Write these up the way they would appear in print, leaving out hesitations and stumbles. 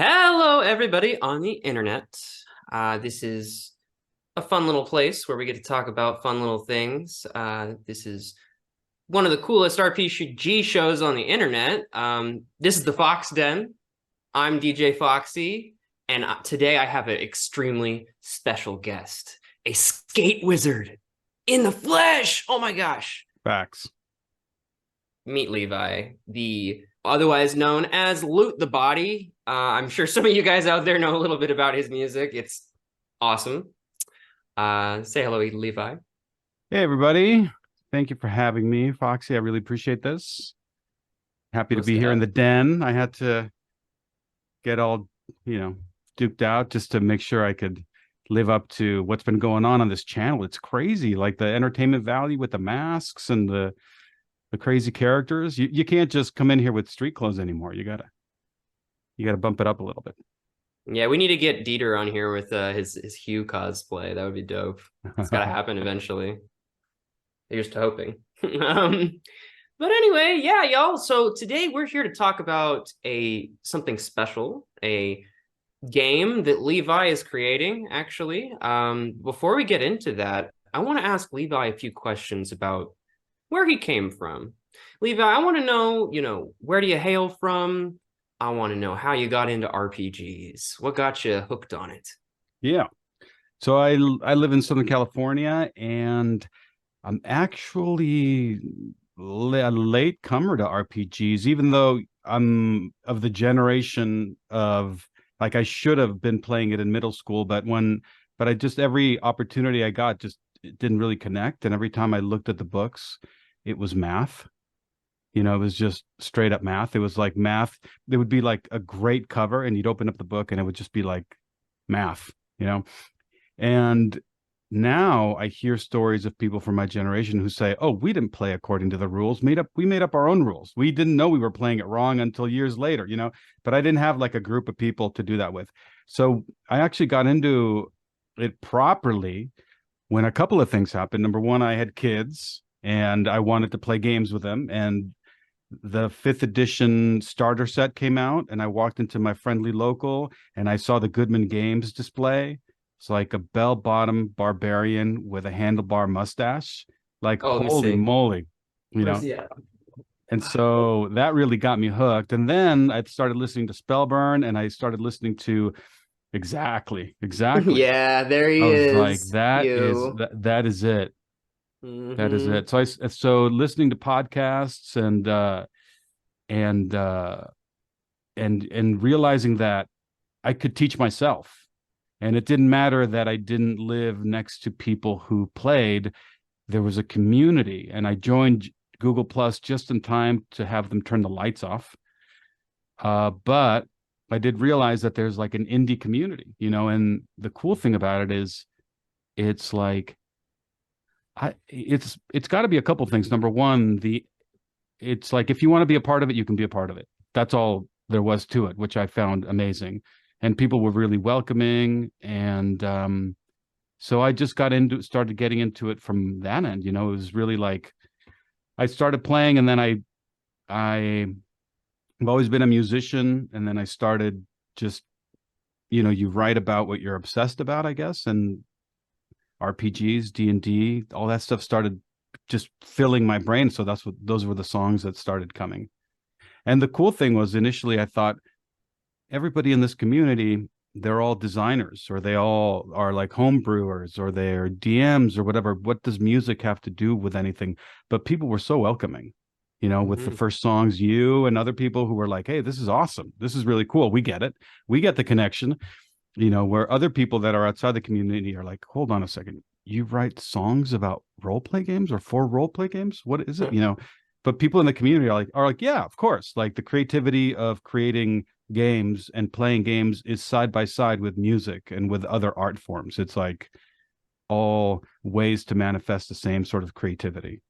Hello, everybody on the internet. This is a fun little place where we get to talk about fun little things. This is one of the coolest RPG shows on the internet. This is the Fox Den. I'm DJ Foxy, and today I have an extremely special guest, a skate wizard in the flesh. Oh my gosh. Facts. Meet Levi, the otherwise known as Loot the Body. I'm sure some of you guys out there know a little bit about his music. It's awesome. Say hello, Levi. Hey, everybody. Thank you for having me, Foxy. I really appreciate this. Happy to be here in the den. I had to get all, duked out just to make sure I could live up to what's been going on this channel. It's crazy. Like the entertainment value with the masks and the crazy characters. You can't just come in here with street clothes anymore. You gotta bump it up a little bit. Yeah, we need to get Dieter on here with his Hugh cosplay. That would be dope. It's gotta happen eventually. Here's to hoping. But anyway, yeah, y'all. So today we're here to talk about something special, a game that Levi is creating, actually. Before we get into that, I want to ask Levi a few questions about where he came from. Levi, I want to know, where do you hail from? I want to know how you got into RPGs. What got you hooked on it? Yeah. So I live in Southern California, and I'm actually a late comer to RPGs, even though I'm of the generation of like I should have been playing it in middle school, but I just every opportunity I got just it didn't really connect. And every time I looked at the books, it was math. It was just straight up math. It was like math. There would be like a great cover, and you'd open up the book, and it would just be like math, And now I hear stories of people from my generation who say, "Oh, we didn't play according to the rules. We made up our own rules. We didn't know we were playing it wrong until years later, But I didn't have like a group of people to do that with. So I actually got into it properly when a couple of things happened. Number one, I had kids and I wanted to play games with them. And the 5th edition starter set came out, and I walked into my friendly local and I saw the Goodman Games display. It's like a bell-bottom barbarian with a handlebar mustache. Like, holy moly, Yeah. And so that really got me hooked. And then I started listening to Spellburn, and I started listening to exactly. Yeah, there he I was is. like, that is it. That is Mm-hmm. it. So listening to podcasts and realizing that I could teach myself, and it didn't matter that I didn't live next to people who played. There was a community, and I joined Google Plus just in time to have them turn the lights off. But I did realize that there's like an indie community, and the cool thing about it is it's like it's got to be a couple things. Number one, it's like if you want to be a part of it, you can be a part of it. That's all there was to it, which I found amazing. And people were really welcoming. And so I just started getting into it from that end. It was really like I started playing, and then I've always been a musician. And then I started just, you write about what you're obsessed about, I guess. And RPGs, D&D, all that stuff started just filling my brain. So those were the songs that started coming. And the cool thing was, initially I thought everybody in this community, they're all designers, or they all are like home brewers, or they're DMs or whatever. What does music have to do with anything? But people were so welcoming, with the first songs, you and other people who were like, hey, this is awesome. This is really cool. We get it. We get the connection. Where other people that are outside the community are like, hold on a second, you write songs about role play games or for role play games? What is it? But people in the community are like, yeah, of course. Like the creativity of creating games and playing games is side by side with music and with other art forms. It's like all ways to manifest the same sort of creativity.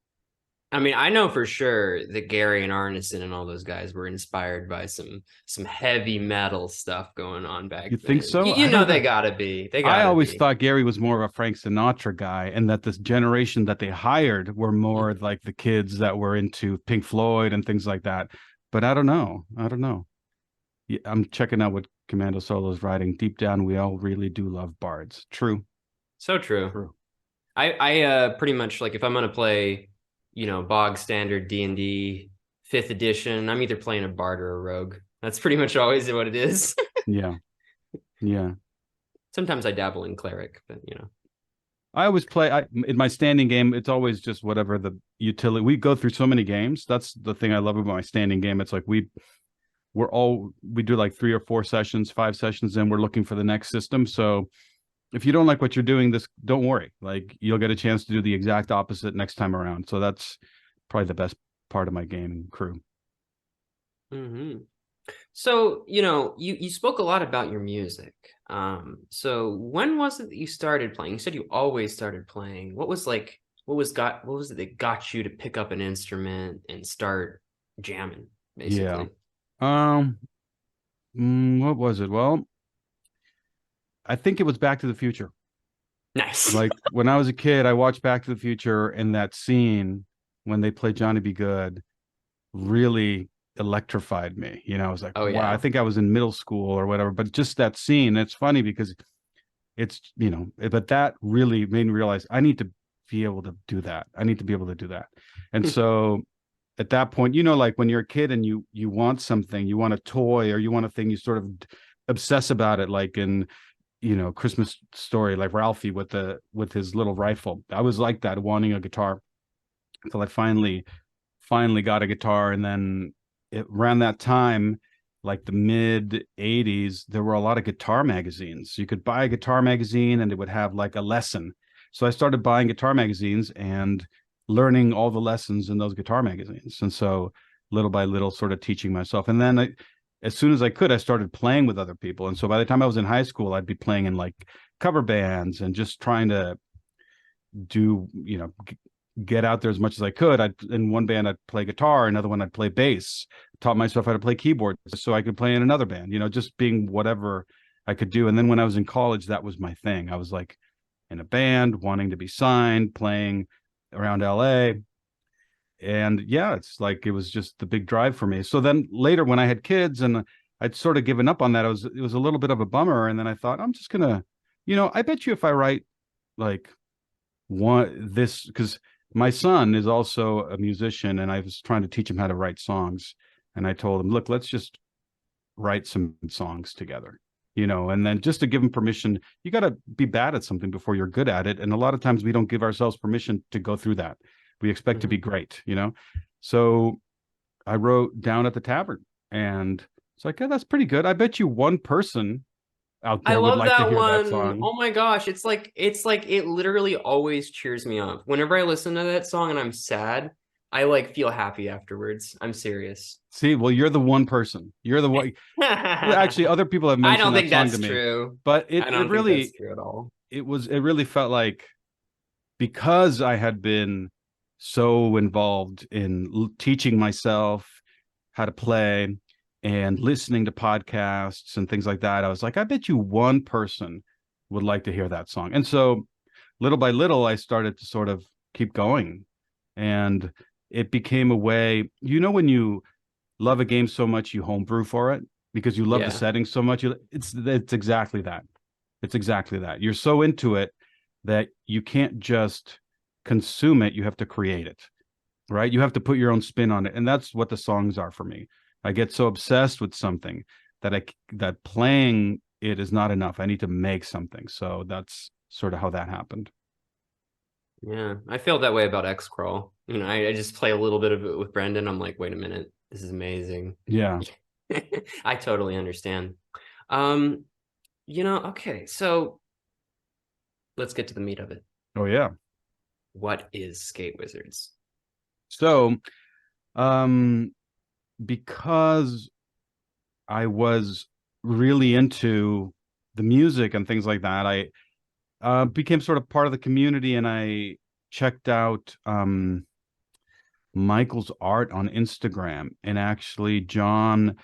I mean, I know for sure that Gary and Arneson and all those guys were inspired by some heavy metal stuff going on back You then. think so? They gotta be. I always thought Gary was more of a Frank Sinatra guy, and that this generation that they hired were more like the kids that were into Pink Floyd and things like that. But I don't know. Yeah, I'm checking out what Commando solos writing. Deep down, we all really do love bards. True. So true. True. I pretty much like if I'm gonna play, bog standard D&D fifth edition, I'm either playing a bard or a rogue. That's pretty much always what it is. Yeah. Yeah. Sometimes I dabble in cleric, but I always play in my standing game. It's always just whatever the utility. We go through so many games. That's the thing I love about my standing game. It's like we do like 3 or 4 sessions, 5 sessions, and we're looking for the next system. So if you don't like what you're doing, this don't worry. Like you'll get a chance to do the exact opposite next time around. So that's probably the best part of my gaming crew. Mm-hmm. So, you spoke a lot about your music. So when was it that you started playing? You said you always started playing. What was it that got you to pick up an instrument and start jamming, Yeah. basically? What was it? Well, I think it was Back to the Future. Nice. Like when I was a kid, I watched Back to the Future, and that scene when they play Johnny Be Good really electrified me. I was like, Oh wow, I yeah. think I was in middle school or whatever, but just that scene, it's funny because it's, but that really made me realize I need to be able to do that. I need to be able to do that. And so at that point, like when you're a kid and you want something, you want a toy or you want a thing, you sort of obsess about it, like in Christmas Story, like Ralphie with his little rifle. I was like that, wanting a guitar until I finally got a guitar. And then around that time, like the mid 80s, there were a lot of guitar magazines. You could buy a guitar magazine and it would have like a lesson. So I started buying guitar magazines and learning all the lessons in those guitar magazines. And so little by little, sort of teaching myself. And then as soon as I could, I started playing with other people. And so by the time I was in high school, I'd be playing in like cover bands and just trying to do, get out there as much as I could. In one band I'd play guitar, another one I'd play bass. Taught myself how to play keyboard so I could play in another band. Just being whatever I could do. And then when I was in college, that was my thing. I was like in a band, wanting to be signed, playing around LA. And yeah, it's like it was just the big drive for me. So then later, when I had kids and I'd sort of given up on that, it was a little bit of a bummer. And then I thought, I'm just gonna, I bet you if I write like because my son is also a musician and I was trying to teach him how to write songs. And I told him, look, let's just write some songs together, and then just to give him permission, you got to be bad at something before you're good at it. And a lot of times we don't give ourselves permission to go through that. We expect to be great, So I wrote Down at the Tavern and it's like, yeah, that's pretty good. I bet you one person out I there would love like to that hear that one. song. Oh my gosh, it's like it literally always cheers me up. Whenever I listen to that song and I'm sad, I like feel happy afterwards. I'm serious. See, well, you're the one person. You're the one. Actually, I other people have don't mentioned that think song to that's me, true. but I it don't think that's really true at all. it really felt like, because I had been so involved in teaching myself how to play and listening to podcasts and things like that, I was like, I bet you one person would like to hear that song. And so little by little, I started to sort of keep going. And it became a way, when you love a game so much, you homebrew for it because you love the Yeah. setting so much. It's exactly that. It's exactly that. You're so into it that you can't just consume it. You have to create it, right? You have to put your own spin on it. And that's what the songs are for me. I get so obsessed with something that playing it is not enough. I need to make something. So that's sort of how that happened. Yeah. I feel that way about X Crawl. I just play a little bit of it with Brendan. I'm like, wait a minute, this is amazing. Yeah. I totally understand. Um, okay, so let's get to the meat of it. Oh, yeah. What is Skate Wizards? So, um, because I was really into the music and things like that, I became sort of part of the community, and I checked out Michael's art on Instagram. And actually, John,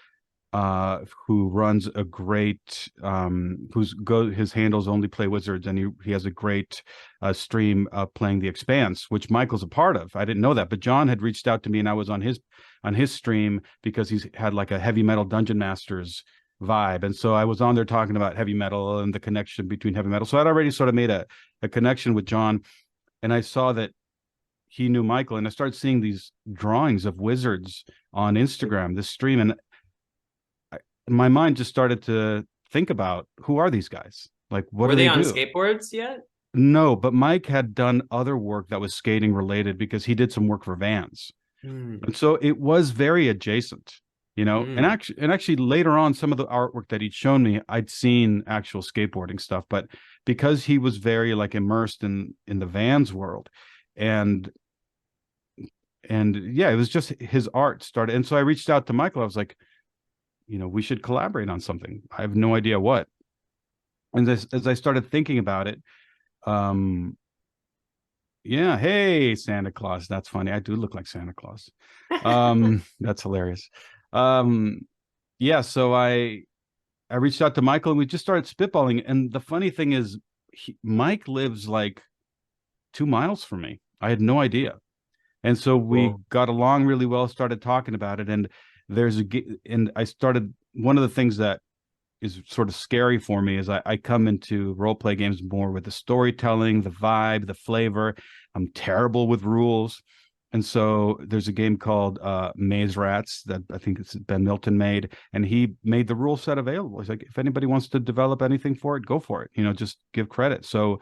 who runs a great, his handles Only Play Wizards, and he has a great stream playing The Expanse, which Michael's a part of. I didn't know that, but John had reached out to me, and I was on his stream because he's had like a heavy metal Dungeon Masters vibe. And so I was on there talking about heavy metal and the connection between heavy metal. So I'd already sort of made a connection with John, and I saw that he knew Michael, and I started seeing these drawings of wizards on Instagram, this stream, and my mind just started to think about, who are these guys? Like, what Were do they they on do? skateboards yet? No, but Mike had done other work that was skating related because he did some work for Vans. Mm, And so it was very adjacent, mm. and actually later on, some of the artwork that he'd shown me, I'd seen actual skateboarding stuff, but because he was very like immersed in the Vans world, and yeah, it was just his art started. And so I reached out to Michael. I was like, we should collaborate on something. I have no idea what. And as I started thinking about it, um, yeah, hey, Santa Claus. That's funny. I do look like Santa Claus. That's hilarious. Um, yeah, so I reached out to Michael, and we just started spitballing. And the funny thing is, Mike lives like 2 miles from me. I had no idea. And so we Cool. got along really well, started talking about it. And and I started, one of the things that is sort of scary for me is I come into role play games more with the storytelling, the vibe, the flavor. I'm terrible with rules. And so there's a game called Maze Rats that I think it's Ben Milton made, and he made the rule set available. He's like, if anybody wants to develop anything for it, go for it. Just give credit. So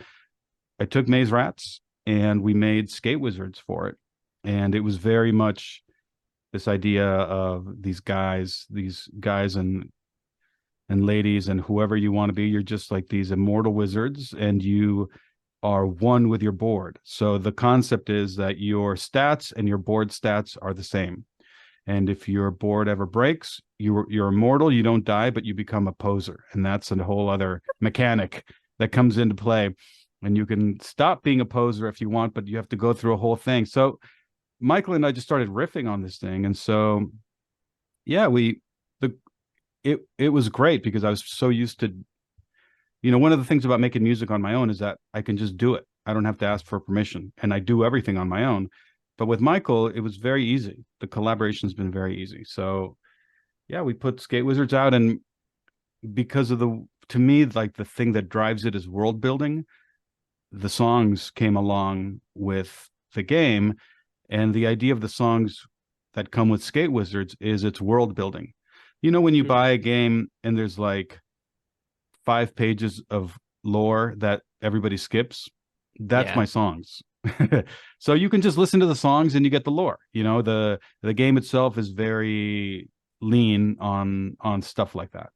I took Maze Rats and we made Skate Wizards for it. And it was very much this idea of these guys and ladies and whoever you want to be. You're just like these immortal wizards, and you are one with your board. So the concept is that your stats and your board stats are the same. And if your board ever breaks, you're immortal, you don't die, but you become a poser. And that's a whole other mechanic that comes into play. And you can stop being a poser if you want, but you have to go through a whole thing. So Michael and I just started riffing on this thing. And so yeah, the it was great because I was so used to, one of the things about making music on my own is that I can just do it. I don't have to ask for permission, and I do everything on my own. But with Michael, it was very easy. The collaboration's been very easy. So yeah, we put Skate Wizards out, and because of to me, like the thing that drives it is world building. The songs came along with the game, and the idea of the songs that come with Skate Wizards is it's world building. When you buy a game and there's like 5 pages of lore that everybody skips, that's Yeah, my songs. So you can just listen to the songs and you get the lore. The game itself is very lean on stuff like that.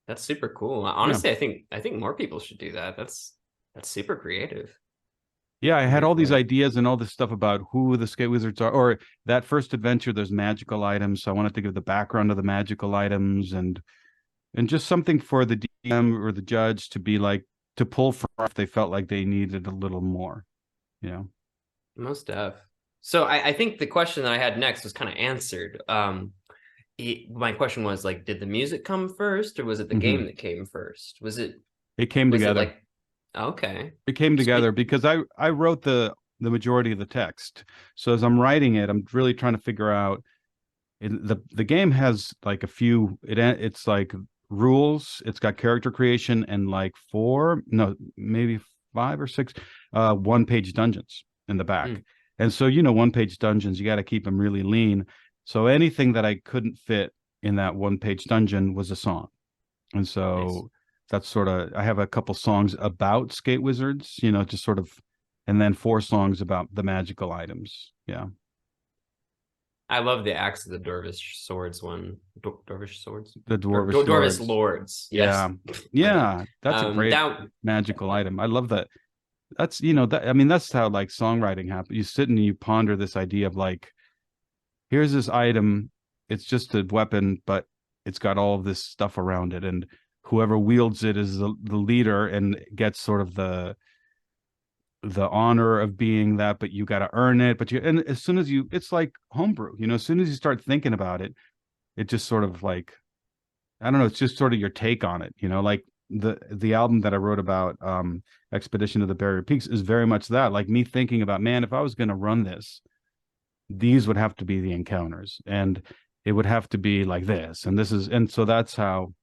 that's super cool. Yeah. Honestly, I think more people should do that. That's super creative. Yeah, I I'm had here all these for it. ideas and all this stuff about who the Skate Wizards are, or that first adventure, there's magical items. So I wanted to give the background of the magical items, and just something for the DM or the judge to be like, to pull from if they felt like they needed a little more, you know. Most def. So I think the question that I had next was kind of answered. My question was like, did the music come first, or was it the Mm-hmm. game that came first? Was it It came was it together. like okay? It came together Speak. because I wrote the majority of the text. So as I'm writing it, I'm really trying to figure out, the game has like a few, it's like rules, it's got character creation, and like four, no, maybe 5 or 6 one-page dungeons in the back. Mm, And so, one-page dungeons, you got to keep them really lean. So anything that I couldn't fit in that one-page dungeon was a song. And nice. so that's sort of, I have a couple songs about Skate Wizards, just sort of, and then 4 songs about the magical items. Yeah. I love the Axe of the Dorvish Swords one. Dorvish Swords? The Or Dwarvish Dorvish Swords. Lords. Yes. Yeah. My bad. Yeah. That's a great That magical item. I love that. That's, that, I mean, that's how like songwriting happens. You sit and you ponder this idea of like, here's this item. It's just a weapon, but it's got all of this stuff around it. And whoever wields it is the leader and gets sort of the honor of being that, but you got to earn it. And as soon as it's like homebrew, as soon as you start thinking about it, it just sort of like, I don't know, it's just sort of your take on it, like the album that I wrote about, Expedition to the Barrier Peaks, is very much that, like me thinking about, man, if I was going to run this, these would have to be the encounters. And it would have to be like this, and so that's how,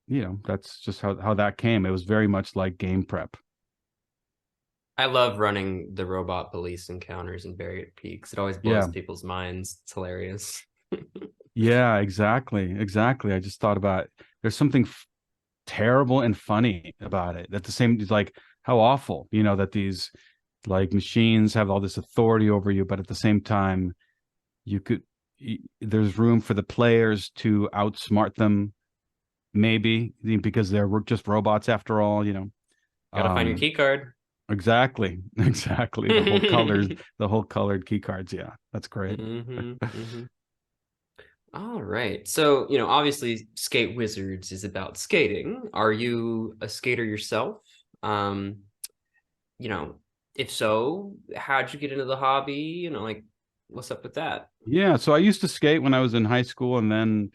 that's just how that came. It was very much like game prep. I love running the robot police encounters in Barrier Peaks. It always blows Yeah. people's minds. It's hilarious. Yeah, exactly. I just thought about, there's something terrible and funny about it. At the same, like, how awful, that these like machines have all this authority over you, but at the same time, you could there's room for the players to outsmart them, maybe, because they're just robots after all. Gotta find your Um, key card. exactly. The whole colored key cards. Yeah, that's great. Mm-hmm. All right. So, obviously Skate Wizards is about skating. Are you a skater yourself? Um, you know, if so, how'd you get into the hobby? Like what's up with that? Yeah, so I used to skate when I was in high school, and then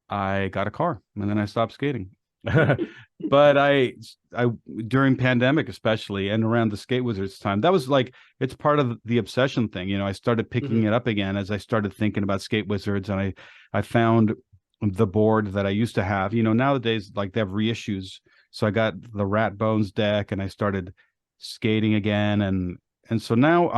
I got a car, and then I stopped skating. But I during pandemic especially, and around the Skate Wizards time, that was like, it's part of the obsession thing. I started picking Mhm. it up again as I started thinking about Skate Wizards, and I found the board that I used to have. Nowadays, like, they have reissues, so I got the Rat Bones deck, and I started skating again, and so now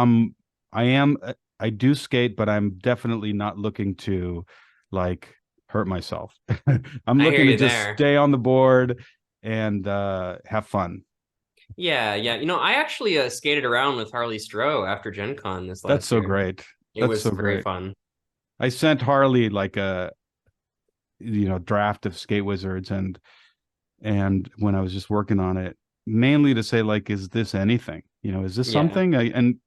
I am I do skate, but I'm definitely not looking to, like, hurt myself. I'm I hear looking to you just there. stay on the board and have fun. Yeah, yeah. I actually skated around with Harley Stroh after Gen Con this That's last so year. great. It That's was so very great. fun. I sent Harley like a draft of Skate Wizards, and when I was just working on it, mainly to say, like, is this anything? Is this Yeah. something? And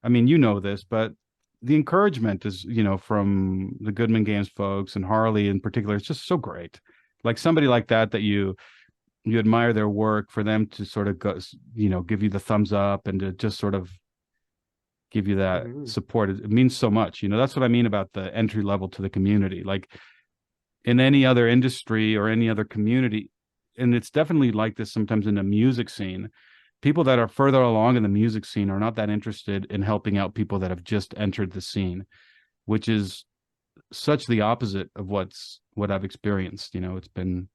I mean, this, but the encouragement is, from the Goodman Games folks and Harley in particular. It's just so great. Like, somebody like that you admire their work, for them to sort of go, give you the thumbs up, and to just sort of give you that Mhm. support. It means so much. That's what I mean about the entry level to the community. Like, in any other industry or any other community, and it's definitely like this sometimes in the music scene, people that are further along in the music scene are not that interested in helping out people that have just entered the scene, which is such the opposite of what I've experienced. It's been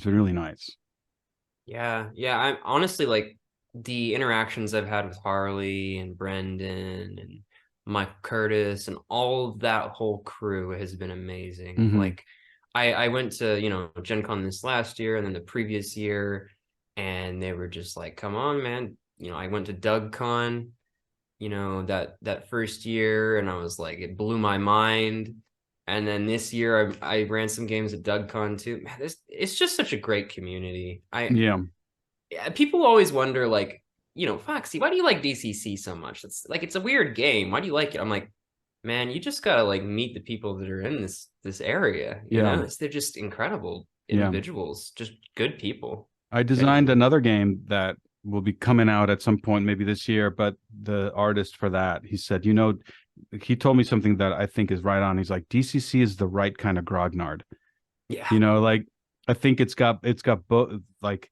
really nice. Yeah, yeah. I'm honestly like the interactions I've had with Harley and Brendan and Mike Curtis and all of that whole crew has been amazing. Hmm. Like I went to, Gen Con this last year and then the previous year, and they were just like, come on, man. I went to Doug Con, that first year, and I was like, it blew my mind. And then this year I ran some games at Doug Con too. Man, it's just such a great community. Yeah, Yeah, people always wonder, like, Foxy, why do you like DCC so much? It's a weird game. Why do you like it? I'm like, man, you just gotta like meet the people that are in this area. yeah, They're just incredible yeah. individuals, just good people, I designed genuinely. another game that will be coming out at some point, maybe this year. But the artist for that, he said, he told me something that I think is right on. He's like, DCC is the right kind of grognard. Yeah. Like, I think it's got both, like,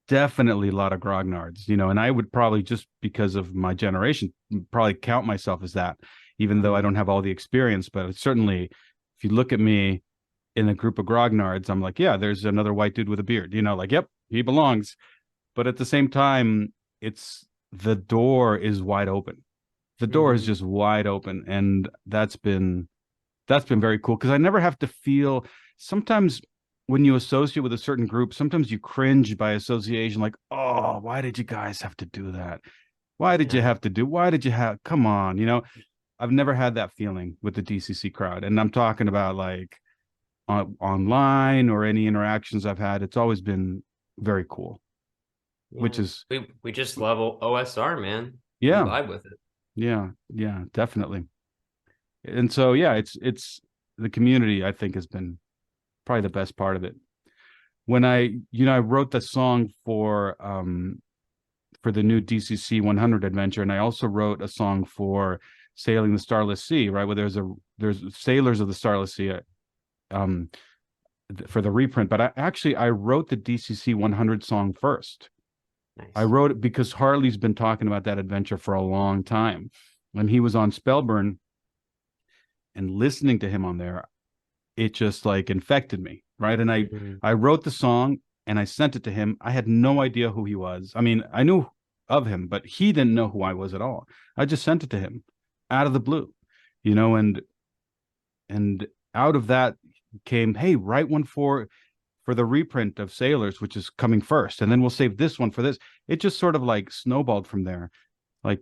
definitely a lot of grognards. And I would probably, just because of my generation, probably count myself as that, even though I Mhm. don't have all the experience. But certainly, if you look at me in a group of grognards, I'm like, yeah, there's another white dude with a beard. Like, yep, he belongs. But at the same time, it's the door is wide open. The door is Mhm. just wide open, and that's been very cool, because I never have to feel. Sometimes when you associate with a certain group, sometimes you cringe by association, like, oh, why did you guys have to do that? Yeah. Why did you have, come on, I've never had that feeling with the DCC crowd. And I'm talking about, like, online or any interactions I've had. It's always been very cool, which Yeah. is, We just love OSR, man. We yeah, vibe with it. yeah, definitely. And so, yeah, it's the community, I think, has been probably the best part of it. When I wrote the song for the new DCC 100 adventure, and I also wrote a song for Sailing the Starless Sea, right? Where there's Sailors of the Starless Sea, um, for the reprint. But I wrote the DCC 100 song first. I Nice. wrote it because Harley's been talking about that adventure for a long time, and he was on Spellburn, and listening to him on there, it just like infected me, right? And Mhm. I wrote the song and I sent it to him. I had no idea who he was. I mean, I knew of him, but he didn't know who I was at all. I just sent it to him out of the blue, you know, and out of that came, hey, write one for the reprint of Sailors, which is coming first, and then we'll save this one for this. It just sort of like snowballed from there. Like,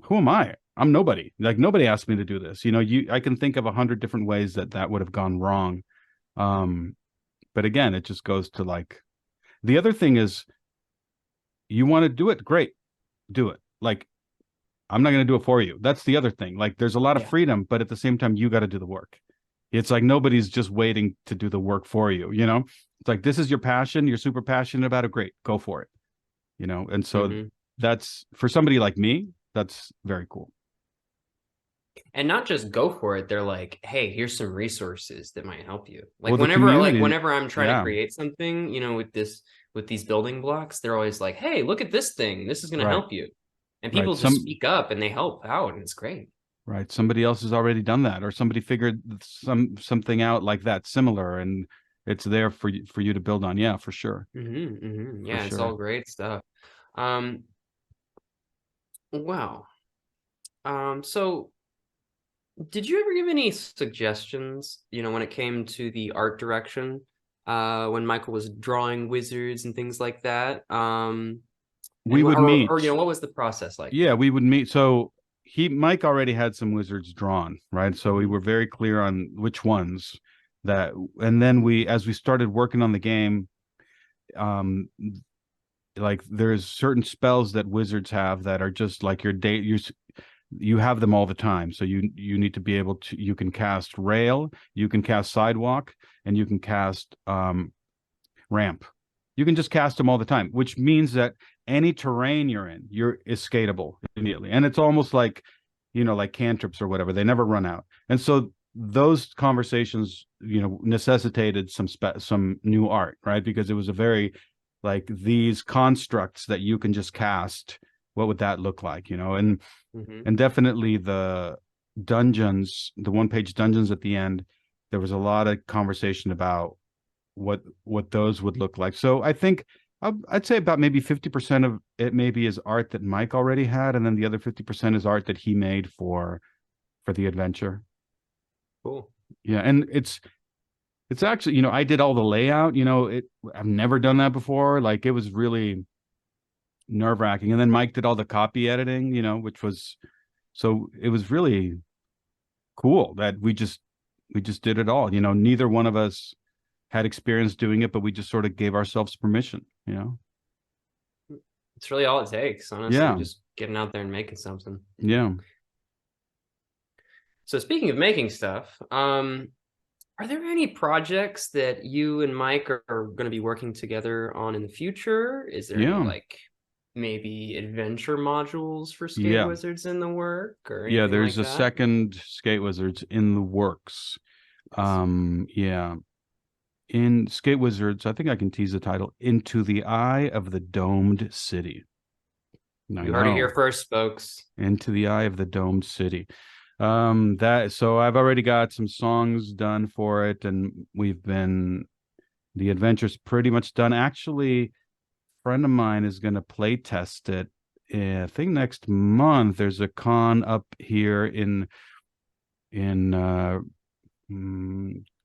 who am I? I'm nobody. Like nobody asked me to do this. You know, I can think of 100 different ways that that would have gone wrong. Um, but again, it just goes to like the other thing is you want to do it, great, do it. Like I'm not going to do it for you. That's the other thing. Like there's a lot of Yeah. freedom, but at the same time, you got to do the work. It's like nobody's just waiting to do the work for you. You know, it's like this is your passion. You're super passionate about it. Great, go for it. You know, and so Mhm. that's for somebody like me. That's very cool. And not just go for it. They're like, hey, here's some resources that might help you. Well, the community, Whenever I'm trying to yeah, create something, with these building blocks, they're always like, hey, look at this thing. This is going to right, help you. And right. people just speak up and they help out, and it's great. Right. Somebody else has already done that, or somebody figured something out like that, similar, and it's there for you to build on. Yeah, for sure, for Yeah, it's all sure. great stuff. Um, wow. So did you ever give any suggestions, when it came to the art direction, when Michael was drawing wizards and things like that? We would meet. What was the process like? Yeah, we would meet. So Mike already had some wizards drawn, right? So we Mhm. were very clear on which ones that, and then as we started working on the game, um, like there's certain spells that wizards have that are just like your day. You have them all the time. So you need to be able to. You can cast rail, you can cast sidewalk, and you can cast ramp. You can just cast them all the time, which means that any terrain you're in, you're is skatable immediately. And it's almost like, like cantrips or whatever. They never run out. And so those conversations, necessitated some new art, right? Because it was a very like these constructs that you can just cast. What would that look like, Mhm. and definitely the dungeons, the one-page dungeons at the end. There was a lot of conversation about what those would look like. So I think I'd say about maybe 50% of it maybe is art that Mike already had, and then the other 50% is art that he made for the adventure. Cool. Yeah, and it's actually, I did all the layout. I've never done that before. Like it was really nerve-wracking. And then Mike did all the copy editing, which was so it was really cool that we just did it all. Neither one of us had experience doing it, but we just sort of gave ourselves permission. It's really all it takes, honestly, Yeah, just getting out there and making something. yeah, So speaking of making stuff, are there any projects that you and Mike are going to be working together on in the future? Is there any yeah, like maybe adventure modules for Skate yeah, Wizards in the work or yeah. anything There's like a that? second Skate Wizards in the works. Yes. Yeah, in Skate Wizards, I think I can tease the title, Into the Eye of the Domed City. I You heard it here know, first, folks. Into the Eye of the Domed City. That so I've already got some songs done for it, and the adventure's pretty much done. Actually, a friend of mine is going to play test it. I think next month there's a con up here in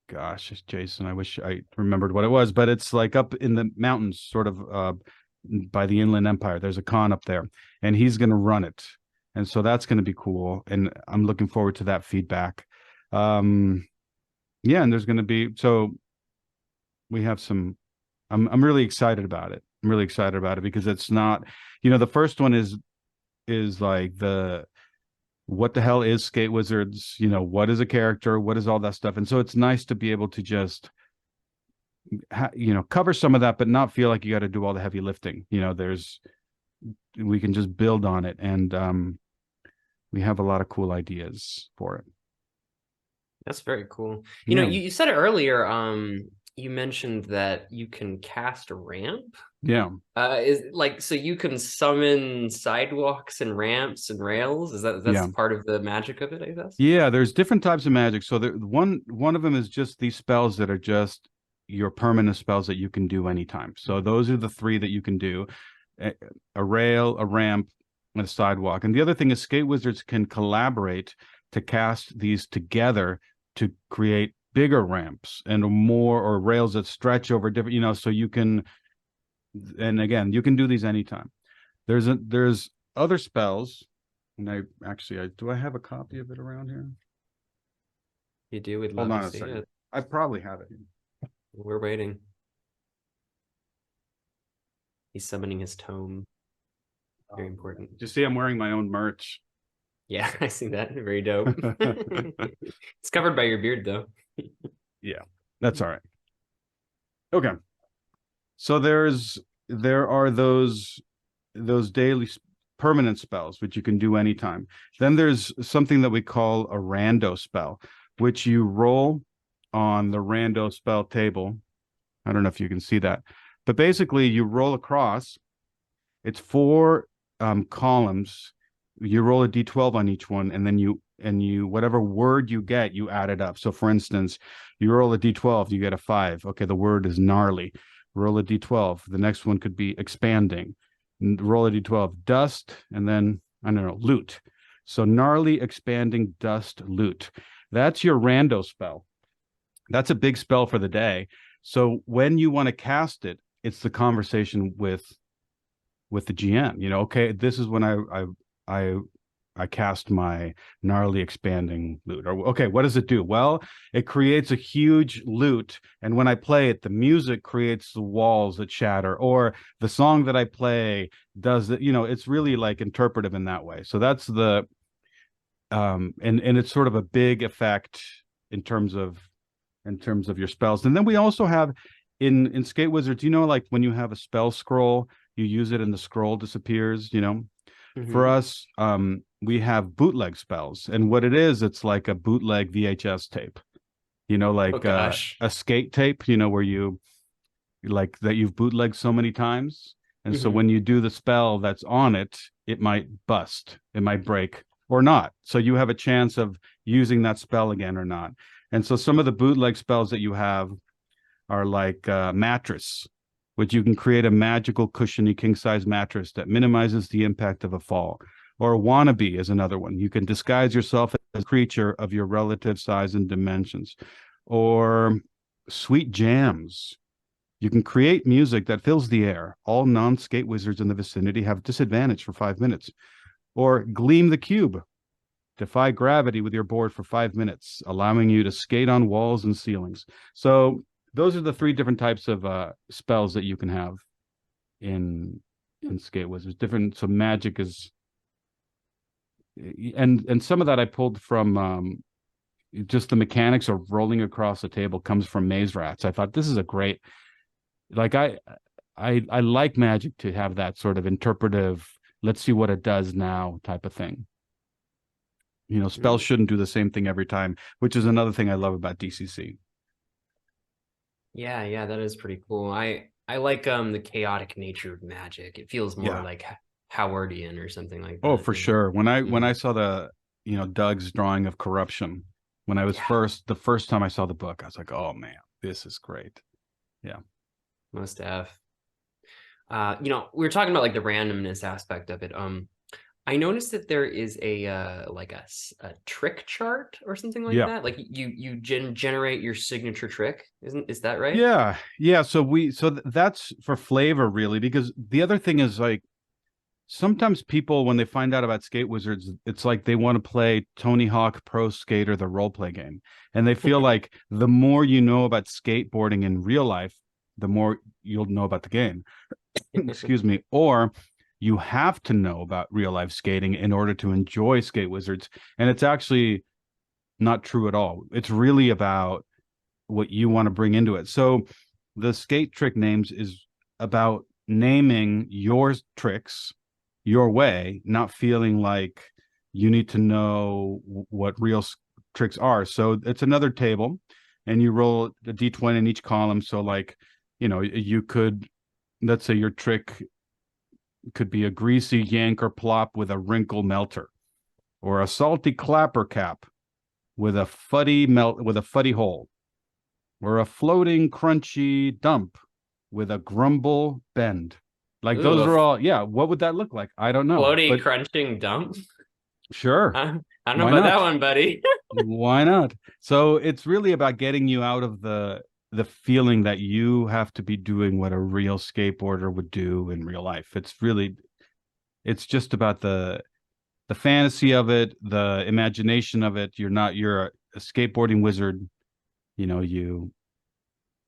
gosh, Jason, I wish I remembered what it was, but it's like up in the mountains, sort of by the Inland Empire. There's a con up there, and he's going to run it, and so that's going to be cool. And I'm looking forward to that feedback. Um, yeah, and there's going to be so we have some. I'm really excited about it. I'm really excited about it because it's not, the first one is like the what the hell is Skate Wizards? What is a character? What is all that stuff? And so it's nice to be able to just cover some of that, but not feel like you got to do all the heavy lifting. We can just build on it, and we have a lot of cool ideas for it. That's very cool. Yeah, You said it earlier. You mentioned that you can cast a ramp. Yeah. Is like so you can summon sidewalks and ramps and rails. That's Yeah. part of the magic of it, I guess? Yeah, there's different types of magic. So one of them is just these spells that are just your permanent spells that you can do anytime. So those are the three that you can do: a, a rail, a ramp, and a sidewalk. And the other thing is skate wizards can collaborate to cast these together to create bigger ramps and more or rails that stretch over different, so you can, and again, you can do these anytime. There's other spells, and I do I have a copy of it around here? You do. We'd Hold love on to a see second. it. I probably have it. We're waiting. He's summoning his tome. Very important. Just see, I'm wearing my own merch. Yeah, I see that. Very dope. It's covered by your beard, though. Yeah, that's all right. Okay. So there are those daily permanent spells which you can do anytime. Then there's something that we call a rando spell, which you roll on the rando spell table. I don't know if you can see that, but basically you roll across. It's four columns. You roll a d12 on each one, and then you whatever word you get, you add it up. So for instance, you roll a d12, you get a 5. Okay, the word is gnarly. Roll a d12. The next one could be expanding. Roll a d12, dust, and then I don't know, loot. So gnarly, expanding, dust, loot. That's your rando spell. That's a big spell for the day. So when you want to cast it, it's the conversation with the GM. Okay, this is when I I cast my gnarly expanding loot. Or okay, what does it do? Well, it creates a huge loot, and when I play it, the music creates the walls that shatter, or the song that I play does it. It's really like interpretive in that way. So that's the and it's sort of a big effect in terms of your spells. And then we also have in Skate Wizards, like when you have a spell scroll, you use it and the scroll disappears. For us, we have bootleg spells, and what it is, it's like a bootleg VHS tape, Oh like gosh. a skate tape, where you like that you've bootlegged so many times, and so when you do the spell that's on it, it might bust, it might break or not, so you have a chance of using that spell again or not. And so some of the bootleg spells that you have are like mattress, which you can create a magical cushiony king size mattress that minimizes the impact of a fall. Or wannabe is another one. You can disguise yourself as a creature of your relative size and dimensions. Or sweet jams. You can create music that fills the air. All non-skate wizards in the vicinity have disadvantage for 5 minutes. Or gleam the cube. Defy gravity with your board for 5 minutes, allowing you to skate on walls and ceilings. So those are the three different types of spells that you can have in Skate Wizards. Different. So magic is, and some of that I pulled from just the mechanics of rolling across the table comes from Maze Rats. I thought this is a great, like I like magic to have that sort of interpretive, let's see what it does now type of thing. Spells shouldn't do the same thing every time, which is another thing I love about DCC. Yeah, that is pretty cool. I like the chaotic nature of magic. It feels more Yeah. like Howardian or something like Oh, that. for sure. When I saw the Doug's drawing of corruption, when I was the first time I saw the book, I was like, oh man, this is great. Yeah. Must have. We were talking about like the randomness aspect of it. I noticed that there is a like a trick chart or something like that. Like you generate your signature trick. Is that right? Yeah. So that's for flavor really, because the other thing is like sometimes people when they find out about Skate Wizards, it's like they want to play Tony Hawk Pro Skater, the role play game, and they feel like the more you know about skateboarding in real life, the more you'll know about the game. Excuse me. Or you have to know about real life skating in order to enjoy Skate Wizards. And it's actually not true at all. It's really about what you want to bring into it. So the skate trick names is about naming your tricks your way, not feeling like you need to know what real tricks are. So it's another table and you roll a d20 in each column. So like, you could let's say your trick could be a greasy yank or plop with a wrinkle melter, or a salty clapper cap with a fuddy hole, or a floating crunchy dump with a grumble bend. Like Ooh, those a are all, yeah. What would that look like? I don't know, floaty but crunching dump. sure, I don't know why about that not? one, buddy. Why not? So it's really about getting you out of the feeling that you have to be doing what a real skateboarder would do in real life. It's just about the fantasy of it, the imagination of it. You're a skateboarding wizard. You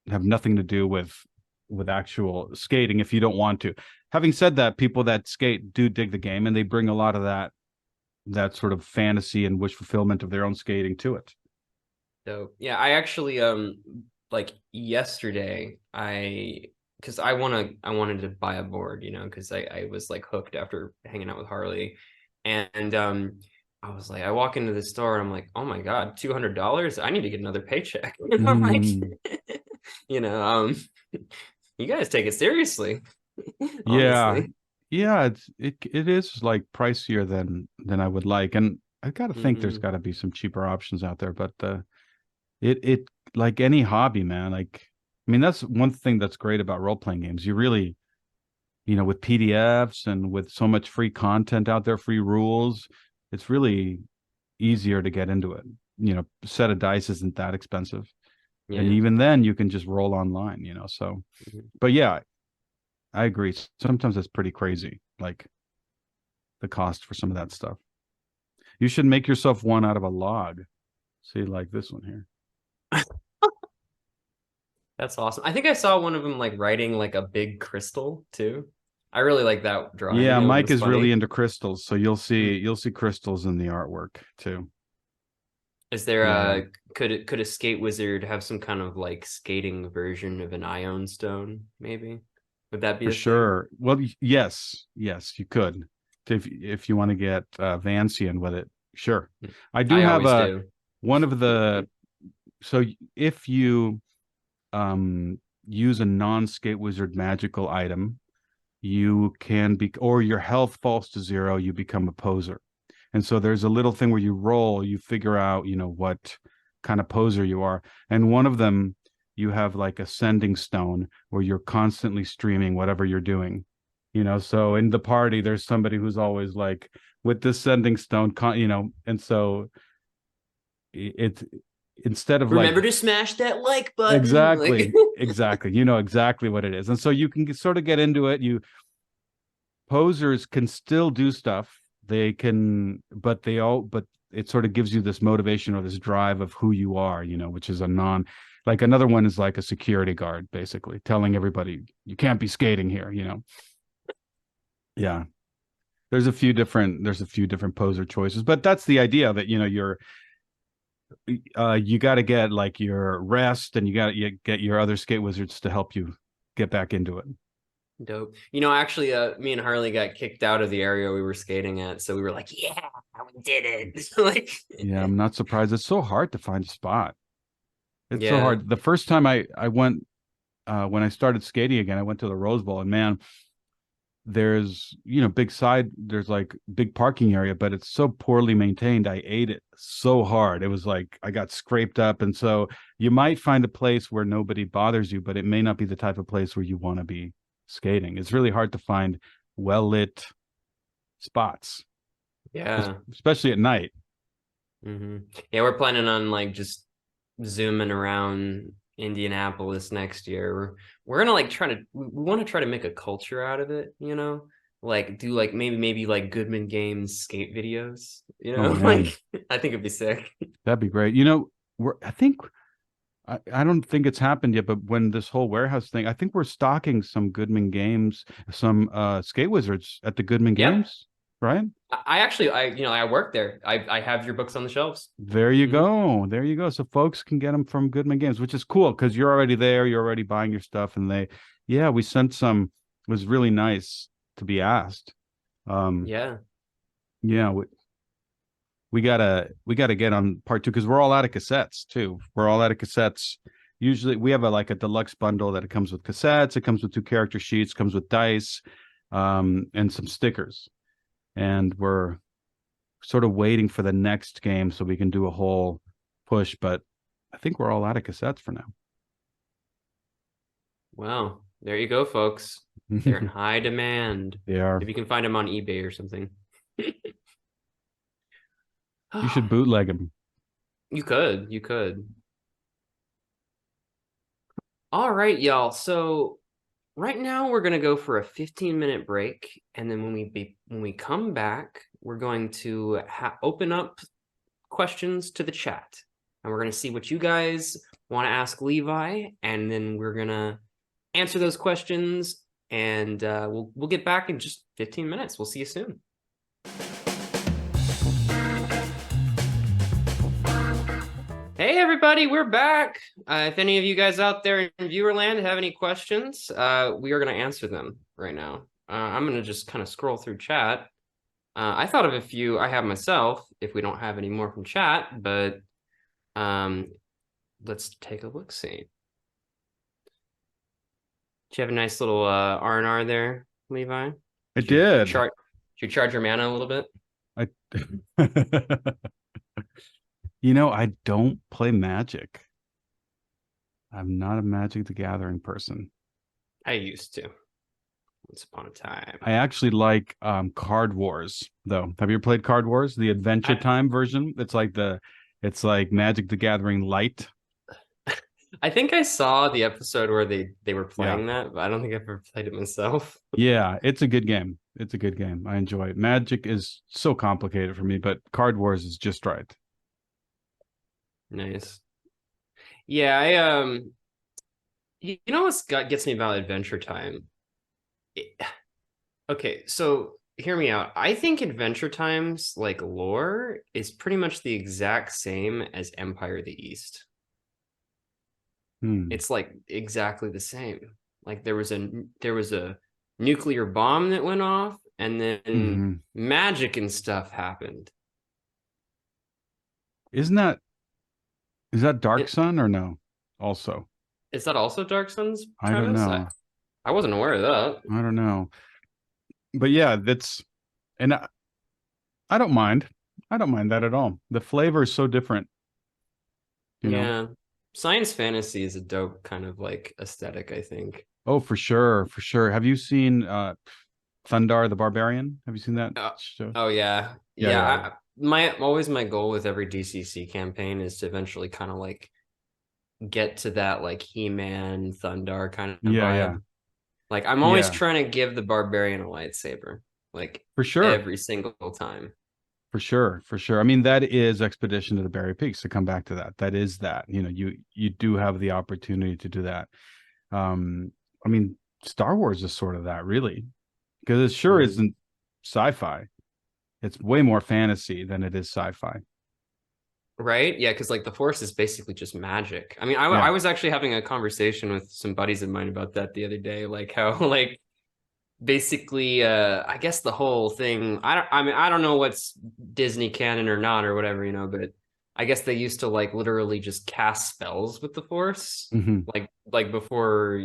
have nothing to do with actual skating if you don't want to. Having said that, people that skate do dig the game, and they bring a lot of that sort of fantasy and wish fulfillment of their own skating to it. So yeah, I actually like yesterday because I wanted to buy a board, because I was like hooked after hanging out with Harley. And I was like, I walk into the store and I'm like, oh my God, $200? I need to get another paycheck. And I'm like, Mm, you know, um, you guys take it seriously, yeah, honestly. yeah. It is like pricier than I would like, and I gotta think there's Hmm. got to be some cheaper options out there. But it like any hobby, man. Like, I mean, that's one thing that's great about role playing games. You really, with PDFs and with so much free content out there, free rules, it's really easier to get into it. A set of dice isn't that expensive. And Yeah. even then you can just roll online, so Mhm. but yeah, I agree. Sometimes it's pretty crazy, like the cost for some of that stuff. You should make yourself one out of a log. See, like this one here. That's awesome. I think I saw one of them like writing like a big crystal too. I really like that drawing. Yeah, It Mike was is really funny. into crystals, so you'll Hmm. see you'll see crystals in the artwork too. Is there Yeah, a could a skate wizard have some kind of like skating version of an ion stone, maybe? Would that be for a thing? sure. Well, yes, you could, if you want to get Vancian with it. Sure, I do I have always a do. one of the so if you um use a non-skate wizard magical item, you can be, or your health falls to zero, you become a poser. And so there's a little thing where you roll, you figure out, what kind of poser you are. And one of them, you have like a sending stone where you're constantly streaming whatever you're doing. So in the party, there's somebody who's always like with this sending stone, and so it's instead of like Remember to smash that like button. Like exactly, exactly, exactly what it is. And so you can sort of get into it. Posers can still do stuff. They can, but it sort of gives you this motivation or this drive of who you are, which is like another one is like a security guard, basically telling everybody you can't be skating here. Yeah. There's a few different poser choices, but that's the idea of it. You got to get like your rest, and you get your other skate wizards to help you get back into it. dope. Actually, me and Harley got kicked out of the area we were skating at, so we were like, "Yeah, we did it!" Like, Yeah, I'm not surprised. It's so hard to find a spot. It's so yeah, hard. The first time I went, when I started skating again, I went to the Rose Bowl, and man, there's like big parking area, but it's so poorly maintained. I ate it so hard. It was like I got scraped up. And so you might find a place where nobody bothers you, but it may not be the type of place where you want to be skating. It's really hard to find well lit spots, yeah. especially at night. Yeah, we're planning on like just zooming around Indianapolis next year. We're gonna like try to we want to try to make a culture out of it. Like do like maybe like Goodman Games skate videos, Oh man, like I think it'd be sick. that'd be great. I think I don't think it's happened yet, but when this whole warehouse thing, I think we're stocking some Goodman Games, some skate wizards at the Goodman Yep. Games, right? I actually I work there. I have your books on the shelves. There you Hmm. go. There you go. So folks can get them from Goodman Games, which is cool because you're already there. You're already buying your stuff, and yeah, we sent some. It was really nice to be asked. Um, Yeah. yeah, we gotta get on part two because we're all out of cassettes too. We're all out of cassettes. Usually we have a deluxe bundle that it comes with cassettes, it comes with 2 character sheets, comes with dice, and some stickers. And we're sort of waiting for the next game so we can do a whole push, but I think we're all out of cassettes for now. Wow, there you go, folks. They're in high demand. They are. If you can find them on eBay or something. You should bootleg them. You could. All right, y'all. So right now we're gonna go for a 15-minute break, and then when we come back, we're going to open up questions to the chat, and we're gonna see what you guys want to ask Levi, and then we're gonna answer those questions, and we'll get back in just 15 minutes. We'll see you soon. Hey everybody, we're back. If any of you guys out there in Viewerland have any questions, we are going to answer them right now. I'm going to just kind of scroll through chat. I thought of a few I have myself if we don't have any more from chat, but let's take a look-see. Did you have a nice little R&R there, Levi? I did. Should you charge your mana a little bit? I don't play Magic. I'm not a Magic the Gathering person. I used to. Once upon a time. I actually like Card Wars, though. Have you ever played Card Wars? The Adventure Time version? It's like Magic the Gathering Light. I think I saw the episode where they were playing that, but I don't think I've ever played it myself. Yeah, it's a good game. It's a good game. I enjoy it. Magic is so complicated for me, but Card Wars is just right. Nice. Yeah, you know what gets me about Adventure Time? Okay, so hear me out. I think Adventure Time's like lore is pretty much the exact same as Empire of the East. It's like exactly the same. Like there was a nuclear bomb that went off, and then magic and stuff happened. Is that Dark Sun or no? Also, is that also Dark Sun's premise? I don't know. I wasn't aware of that. I don't know. But yeah, and I don't mind. I don't mind that at all. The flavor is so different. You know? Science fantasy is a dope kind of like aesthetic, I think. Oh, for sure. For sure. Have you seen Thundar the Barbarian? Have you seen that show? Oh, yeah. Yeah. My goal with every DCC campaign is to eventually kind of like get to that like He-Man, Thundar kind of vibe. Yeah. Like I'm always trying to give the Barbarian a lightsaber. Like for sure. Every single time. For sure. I mean, that is Expedition to the Barrier Peaks, to come back to that. That is that. You do have the opportunity to do that. I mean, Star Wars is sort of that, really. Because it sure isn't sci-fi. It's way more fantasy than it is sci-fi. Right? Yeah, because like the Force is basically just magic. I mean, I was actually having a conversation with some buddies of mine about that the other day, like how like basically I guess the whole thing, I don't know what's Disney canon or not or whatever, but I guess they used to like literally just cast spells with the Force, like before,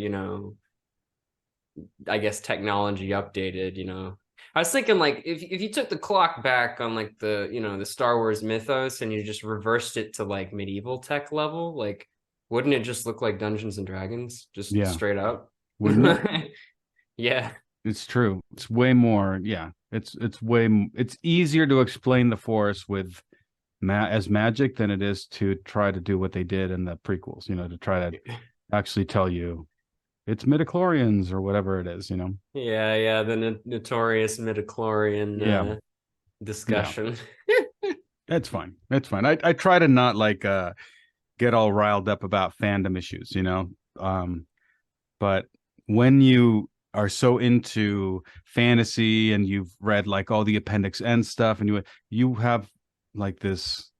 I guess technology updated, I was thinking like if you took the clock back on like the the Star Wars mythos and you just reversed it to like medieval tech level, like wouldn't it just look like Dungeons and Dragons just straight up? Wouldn't it? Yeah. It's true. It's way more. Yeah, it's easier to explain the Force with as magic than it is to try to do what they did in the prequels. To try to actually tell you it's midichlorians or whatever it is. Yeah, the notorious midichlorian discussion. Yeah. It's fine. It's fine. I try to not like get all riled up about fandom issues. But when you are so into fantasy and you've read like all the Appendix N stuff and you have like this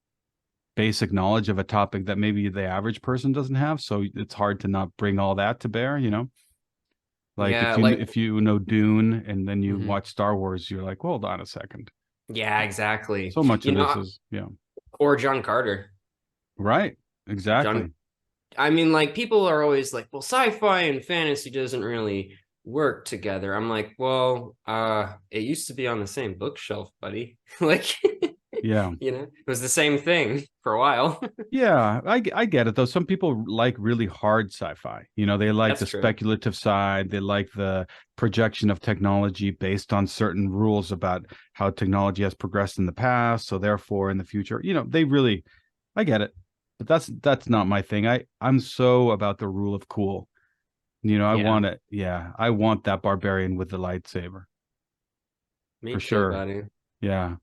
basic knowledge of a topic that maybe the average person doesn't have, so it's hard to not bring all that to bear. Like if you know Dune and then you watch Star Wars, you're like, well, hold on a second. Yeah, exactly. So much of this is or John Carter. Right. Exactly. I mean, like, people are always like, well, sci-fi and fantasy doesn't really work together. I'm like, well, it used to be on the same bookshelf, buddy. Like, Yeah. it was the same thing for a while. Yeah, I get it though. Some people like really hard sci-fi. They like That's the true. speculative side. They like the projection of technology based on certain rules about how technology has progressed in the past. So therefore, in the future, they really, I get it. But that's not my thing. I'm so about the rule of cool. I Yeah, want it. Yeah, I want that barbarian with the lightsaber me for too, sure. buddy. Yeah,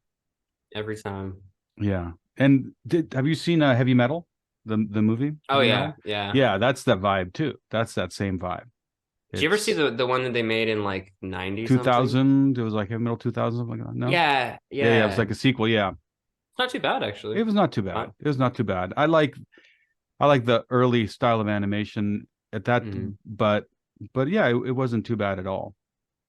Every time. yeah. And have you seen Heavy Metal, the movie Oh Heavy yeah, Metal? yeah. Yeah, that's that vibe too. That's that same vibe. Did you ever see It's the one that they made in like 90 something? 2000. It was like Heavy Metal 2000, something like that. No, Yeah, yeah, it was yeah. like a sequel. Yeah, It's not too bad actually. it was not too Uh, bad. It was not too bad. I like the early style of animation at that, mhm. but yeah, it wasn't too bad at all.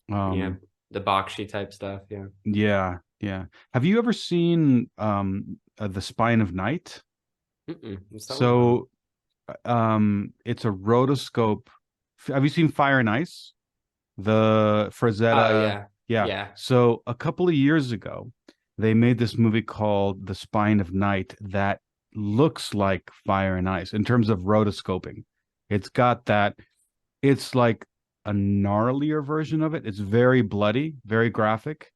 Yeah, Um, the Bakshi type stuff. Yeah. yeah, yeah. Have you ever seen The Spine of Night? What's that one about? So it's a rotoscope. Have you seen Fire and Ice? The Oh Frazetta. yeah, Yeah. yeah. So a couple of years ago, they made this movie called The Spine of Night that looks like Fire and Ice in terms of rotoscoping. It's got that, it's like a gnarlier version of it. It's very bloody, very graphic,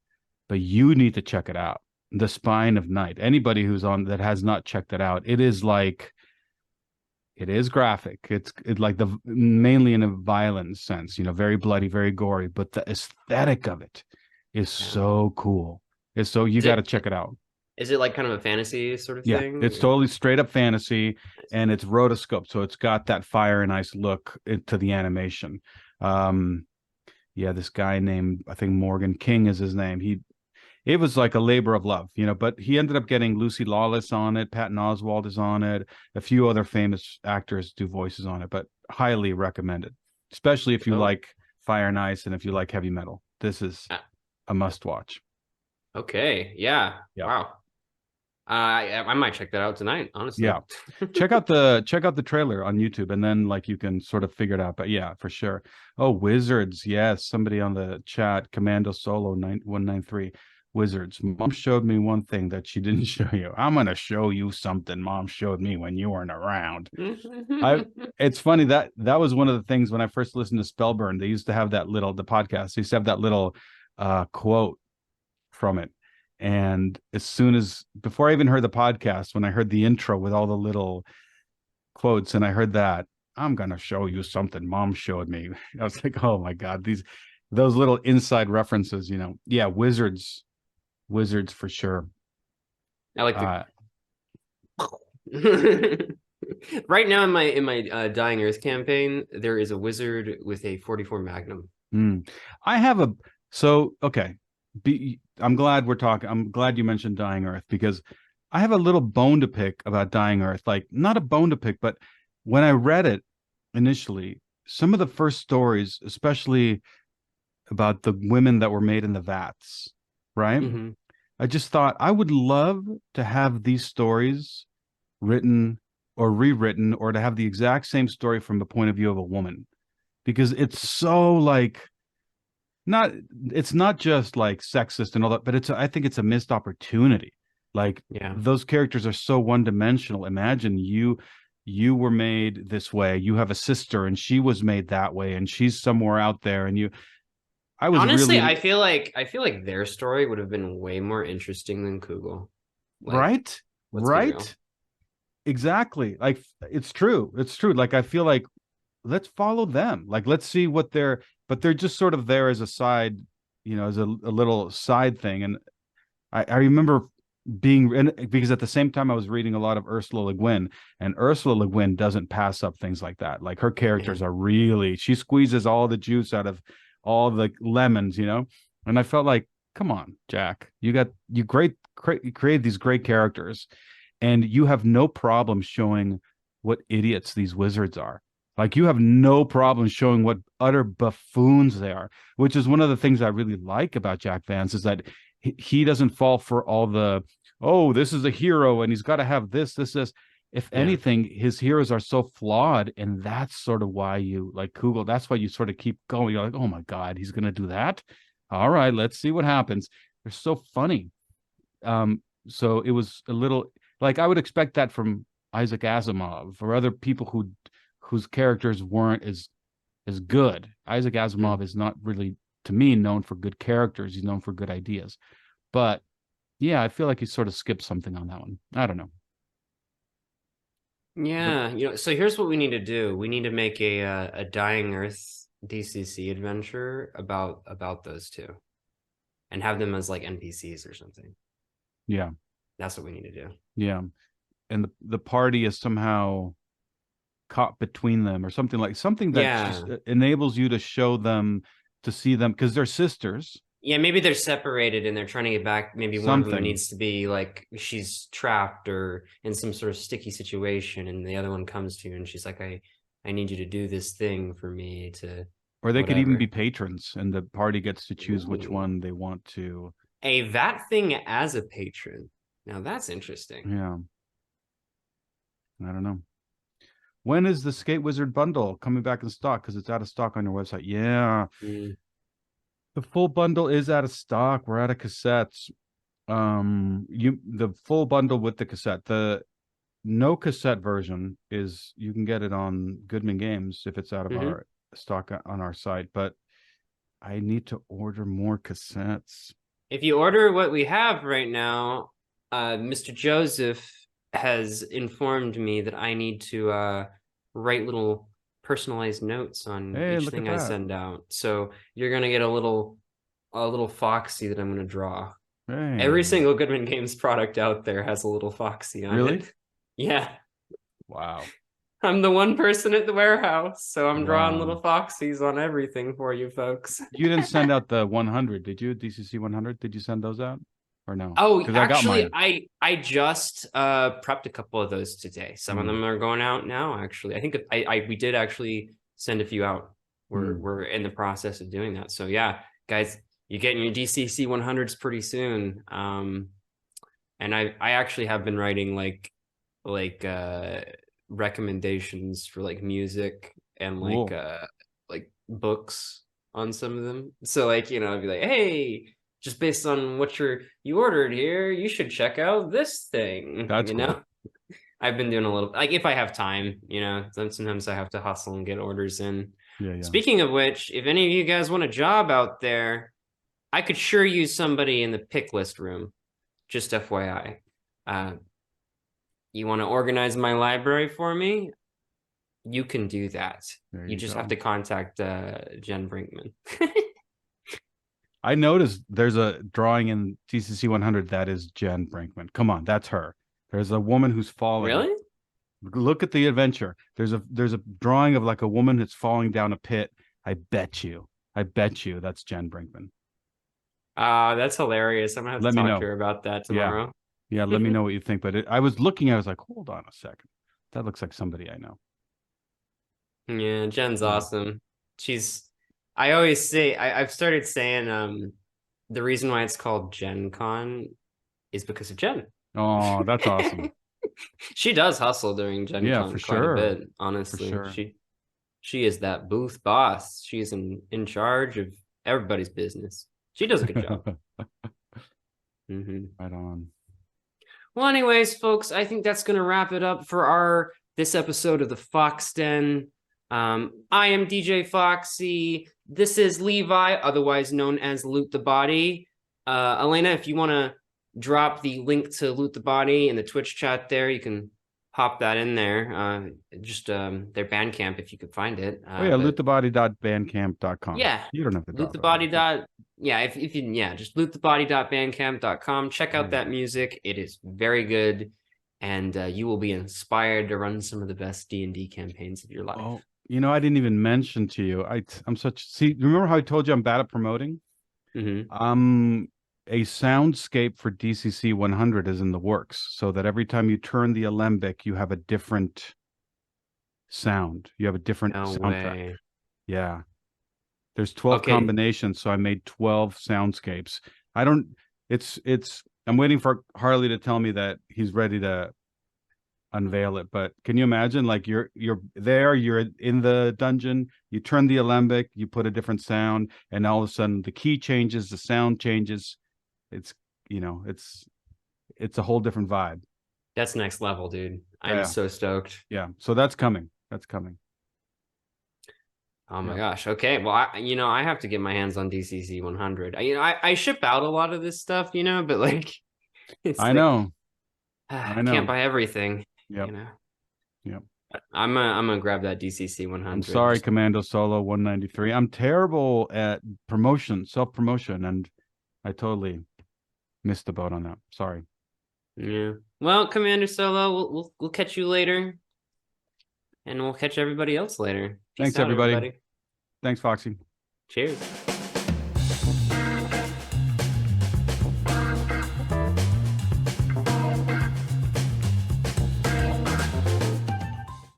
but you need to check it out. The Spine of Night. Anybody who's on that has not checked it out, it is graphic. It's like the mainly in a violent sense, very bloody, very gory, but the aesthetic of it is Yeah. so cool. It's so you Is got to it check it out. is it like kind of a fantasy sort of Yeah, it's thing? totally straight up fantasy and it's rotoscope, so it's got that Fire and Ice look to the animation. Um yeah, this guy named, I think Morgan King is his name. It was like a labor of love, but he ended up getting Lucy Lawless on it. Patton Oswalt is on it. A few other famous actors do voices on it, but highly recommended, especially if you Oh, like Fire and Ice and if you like heavy metal. This is ah, a must watch. okay. Yeah. Yeah. Wow. I might check that out tonight, honestly. Yeah. Check out the trailer on YouTube and then like you can sort of figure it out. But yeah, for sure. Oh, Wizards. Yes. Somebody on the chat, Commando Solo 9193. Wizards. Mom showed me one thing that she didn't show you. I'm gonna show you something Mom showed me when you weren't around. I It's funny that was one of the things when I first listened to Spellburn. They used to have the podcast. They used to have that little quote from it. And before I even heard the podcast, when I heard the intro with all the little quotes and I heard that, I'm going to show you something Mom showed me. I was like, oh my God, those little inside references, Yeah, Wizards for sure. I like Uh, the right now in my Dying Earth campaign, there is a wizard with a 44 Magnum. I have okay. I'm glad we're talking. I'm glad you mentioned Dying Earth because I have a little bone to pick about Dying Earth. Like, not a bone to pick, but when I read it initially, some of the first stories, especially about the women that were made in the vats, right? Mm-hmm. I just thought I would love to have these stories written or rewritten, or to have the exact same story from the point of view of a woman, because it's so like not it's not just like sexist and all that, but I think it's a missed opportunity. Like, Yeah. those characters are so one-dimensional. Imagine you were made this way, you have a sister and she was made that way and she's somewhere out there, and I was Honestly, really I feel like their story would have been way more interesting than Kugel. Like, right, let's be real. right, exactly. Like, it's true. Like, I feel like let's follow them. Like, let's see what but they're just sort of there as a side, as a little side thing. And I remember because at the same time I was reading a lot of Ursula Le Guin, and Ursula Le Guin doesn't pass up things like that. Like, her characters are really, she squeezes all the juice out of all the lemons, and I felt like, come on, Jack, you create these great characters, and you have no problem showing what idiots these wizards are. Like, you have no problem showing what utter buffoons they are, which is one of the things I really like about Jack Vance, is that he doesn't fall for all the, oh, this is a hero and he's got to have this. if Yeah. anything, his heroes are so flawed, and that's sort of why you like Google. That's why you sort of keep going. You're like, oh my God, he's gonna do that. All right, let's see what happens. They're so funny. So it was a little like I would expect that from Isaac Asimov or other people whose characters weren't as good. Isaac Asimov is not really, to me, known for good characters. He's known for good ideas. But yeah, I feel like he sort of skipped something on that one. I don't know. Yeah, so here's what we need to do. We need to make a Dying Earth DCC adventure about those two, and have them as like NPCs or something. Yeah, That's what we need to do. yeah, and the party is somehow caught between them or something that just enables you to show them, to see them because they're sisters. Yeah, maybe they're separated and they're trying to get back. Maybe one of them needs to be like she's trapped or in some sort of sticky situation, and the other one comes to you and she's like, I need you to do this thing for me to. Or they could even be patrons, and the party gets to choose which one they want to. That thing as a patron. Now that's interesting. Yeah. I don't know. When is the Skate Wizard bundle coming back in stock? Because it's out of stock on your website. Yeah. The full bundle is out of stock. We're out of cassettes. The full bundle with the cassette. The no cassette version is you can get it on Goodman Games if it's out of our stock on our site. But I need to order more cassettes. If you order what we have right now, Mr. Joseph has informed me that I need to write little personalized notes on each thing I send out. So you're gonna get a little Foxy that I'm gonna draw. Hey. Every single Goodman Games product out there has a little Foxy on it. Yeah. Wow. I'm the one person at the warehouse, so I'm drawing little Foxies on everything for you folks. You didn't send out the 100, did you? DCC 100? Did you send those out? Or no? Oh, actually, I just prepped a couple of those today. Some of them are going out now. Actually, I think we did actually send a few out. We're in the process of doing that. So yeah, guys, you're getting your DCC 100s pretty soon. And I actually have been writing like recommendations for like music and like books on some of them. So like I'd be like, hey, just based on what you ordered here, you should check out this thing. That's cool. I've been doing a little, like, if I have time, sometimes I have to hustle and get orders in. Yeah. Speaking of which, if any of you guys want a job out there, I could sure use somebody in the pick list room. Just FYI. You want to organize my library for me? You can do that. You just have to contact Jen Brinkman. I noticed there's a drawing in DCC 100 that is Jen Brinkman. Come on, that's her. There's a woman who's falling. Really? Look at the adventure. There's a drawing of like a woman that's falling down a pit. I bet you that's Jen Brinkman. That's hilarious. I'm gonna have to talk to her about that tomorrow. Yeah, let me know what you think. But I was looking, I was like, hold on a second. That looks like somebody I know. Yeah, Jen's awesome. I always say, I've started saying the reason why it's called Gen Con is because of Jen. Oh, that's awesome. She does hustle during Gen Con quite a bit, honestly. For sure. She is that booth boss. She is in charge of everybody's business. She does a good job. Right on. Well, anyways, folks, I think that's going to wrap it up for this episode of the Fox Den. I am DJ Foxy. This is Levi, otherwise known as Loot the Body. Elena, if you want to drop the link to Loot the Body in the Twitch chat there, you can pop that in there. Just their Bandcamp, if you could find it. lootthebody.bandcamp.com. Yeah. You don't have to Loot the Body. If you just lootthebody.bandcamp.com. Check out that music. It is very good. And you will be inspired to run some of the best D&D campaigns of your life. Oh, I didn't even mention to you. Remember how I told you I'm bad at promoting? A soundscape for DCC 100 is in the works, so that every time you turn the alembic, you have a different sound. You have a different soundtrack. Yeah. There's 12 combinations, so I made 12 soundscapes. I'm waiting for Harley to tell me that he's ready to unveil it. But can you imagine, like, you're there, you're in the dungeon, you turn the alembic, you put a different sound, and all of a sudden the key changes, the sound changes. It's, it's a whole different vibe. That's next level, dude. I'm Yeah. so stoked. Yeah. So that's coming. That's coming. Oh my Yeah. gosh. Okay. Well, I have to get my hands on DCC 100. I ship out a lot of this stuff, but like, it's I like, know. I can't buy everything, Yep. Yep. I'm gonna grab that DCC 100. I'm sorry, Commando Solo 193. I'm terrible at promotion, self-promotion, and I totally missed the boat on that. Sorry. Yeah. Well, Commander Solo, we'll catch you later. And we'll catch everybody else later. Peace Thanks, out, everybody. Thanks, Foxy. Cheers.